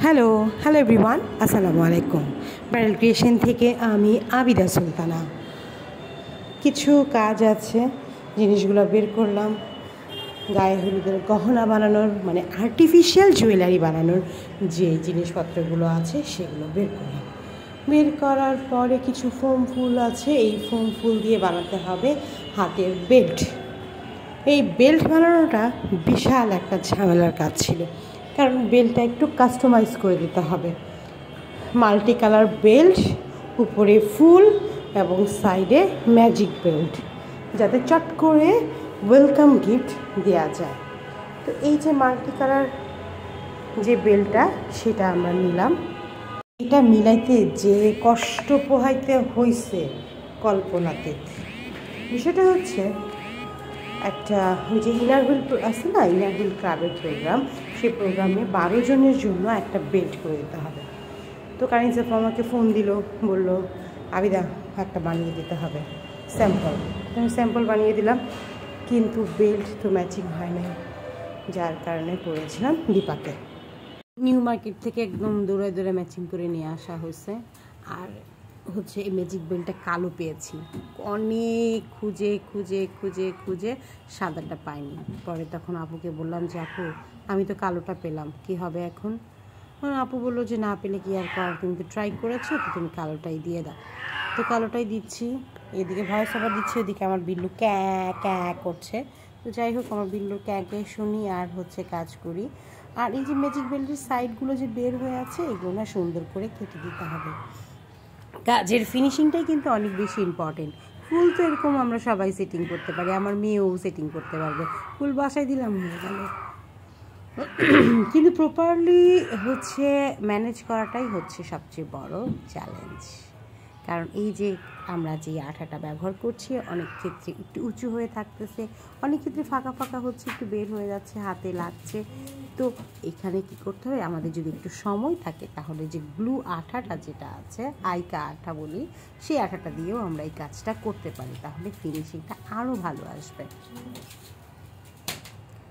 Hello hello everyone, আসসালামু আলাইকুম। Bridal creation থেকে আমি আবিদা সুলতানা। কিছু কাজ আছে, জিনিসগুলো বের করলাম। গায়ে হলুদের গহনা বানানোর মানে আর্টিফিশিয়াল জুয়েলারি বানানোর যে জিনিসপত্রগুলো আছে সেগুলো বের করলাম। বের করার পরে কিছু ফোম ফুল আছে, এই ফোম ফুল দিয়ে বানাতে হবে হাতের বেল্ট। এই বেল্ট বানানোটা বিশাল একটা ঝামেলার কাজ ছিল, কারণ বেল্টটা একটু কাস্টমাইজ করে দিতে হবে। মাল্টি কালার বেল্ট, উপরে ফুল এবং সাইডে ম্যাজিক বেল্ট, যাতে চট করে ওয়েলকাম গিফট দেওয়া যায়। তো এই যে মাল্টি কালার যে বেল্টটা, সেটা আমরা নিলাম। এটা মিলাইতে যে কষ্ট পোহাইতে হয়েছে কল্পনাতে। বিষয়টা হচ্ছে, একটা যে ইনারহুইল আছে না, ইনারহুইল ক্লাবের প্রোগ্রাম, সেই প্রোগ্রামে 12 জনের জন্য একটা বেল্ট করে দিতে হবে। তো কারিনসাফ আমাকে ফোন দিল, বলল আবিদা একটা বানিয়ে দিতে হবে স্যাম্পল। আমি স্যাম্পল বানিয়ে দিলাম, কিন্তু বেল্ট তো ম্যাচিং হয় নাই, যার কারণে করেছিলাম দীপাকে। নিউ মার্কেট থেকে একদম দৌড়ে দৌড়ে ম্যাচিং করে নিয়ে আসা হয়েছে। আর হচ্ছে এই ম্যাজিক বেল্টটা কালো পেয়েছি, অনেক খুঁজে খুঁজে খুঁজে খুঁজে সাদাটা পাইনি। পরে তখন আপুকে বললাম যে আপু, আমি তো কালোটা পেলাম, কি হবে এখন? আপু বললো যে না পেলে কি আর কর, তুমি তো ট্রাই করেছো, তো তুমি কালোটাই দিয়ে দাও। তো কালোটাই দিচ্ছি, এদিকে ভয়েস ওভার দিচ্ছি, ওদিকে আমার বিল্লু ক্যাঁ ক্যাঁ করছে। তো যাই হোক, আমার বিল্লুর ক্যাঁকে শুনি আর হচ্ছে কাজ করি। আর এই যে ম্যাজিক বেল্টের সাইডগুলো যে বের হয়ে আছে, এগুলো না সুন্দর করে কেটে দিতে হবে। কাজের ফিনিশিংটাই কিন্তু অনেক বেশি ইম্পর্টেন্ট। ফুল তো এরকম আমরা সবাই সেটিং করতে পারি, আমার মেয়েও সেটিং করতে পারবে, ফুল বাসায় দিলাম হয়ে গেল। কিন্তু প্রপারলি হচ্ছে ম্যানেজ করাটাই হচ্ছে সবচেয়ে বড় চ্যালেঞ্জ। কারণ এই যে আমরা যে আঠাটা ব্যবহার করছি, অনেক ক্ষেত্রে একটু উঁচু হয়ে থাকতেছে, অনেক ক্ষেত্রে ফাঁকা ফাঁকা হচ্ছে, একটু বের হয়ে যাচ্ছে, হাতে লাগছে। তো এখানে কি করতে হবে, আমাদের যদি একটু সময় থাকে তাহলে যে গ্লু আঠাটা যেটা আছে, আইকা আঠা বলি, সেই আঠাটা দিয়েও আমরা এই কাজটা করতে পারি, তাহলে ফিনিশিংটা আরও ভালো আসবে।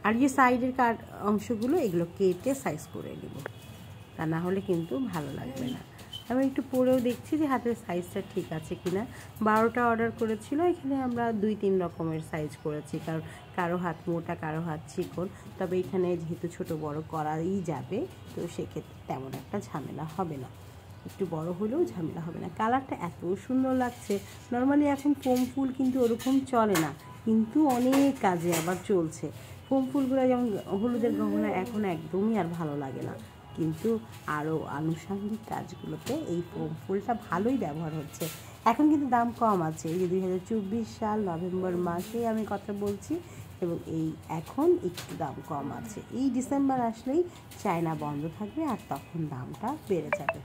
আর যে সাইডের অংশগুলো, এগুলো কেটে সাইজ করে নেব, তা না হলে কিন্তু ভালো লাগবে না। আমি একটু পরেও দেখছি যে হাতের সাইজটা ঠিক আছে কিনা। 12টা অর্ডার করেছিল, এখানে আমরা 2-3 রকমের সাইজ করেছি, কারণ কারো হাত মোটা, কারো হাত চিকন। তবে এখানে যেহেতু ছোট বড় করাই যাবে, তো সেক্ষেত্রে তেমন একটা ঝামেলা হবে না, একটু বড় হলেও ঝামেলা হবে না। কালারটা এত সুন্দর লাগছে। নর্মালি এখন ফোম ফুল কিন্তু ওরকম চলে না, কিন্তু অনেক কাজে আবার চলছে। ফোম ফুলগুলো যেমন হলুদের গহনা এখন একদমই আর ভালো লাগে না, কিন্তু আরও আনুষঙ্গিক কাজগুলোতে এই ফোম ফুলটা ভালোই ব্যবহার হচ্ছে। এখন কিন্তু দাম কম আছে, এই যে 2024 সাল নভেম্বর মাসে আমি কথা বলছি, এবং এই এখন একটু দাম কম আছে। এই ডিসেম্বর আসলেই চায়না বন্ধ থাকবে, আর তখন দামটা বেড়ে যাবে।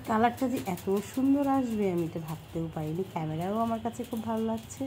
কালারটা যে এত সুন্দর আসবে আমি তো ভাবতেও পারিনি। ক্যামেরাও আমার কাছে খুব ভালো লাগছে।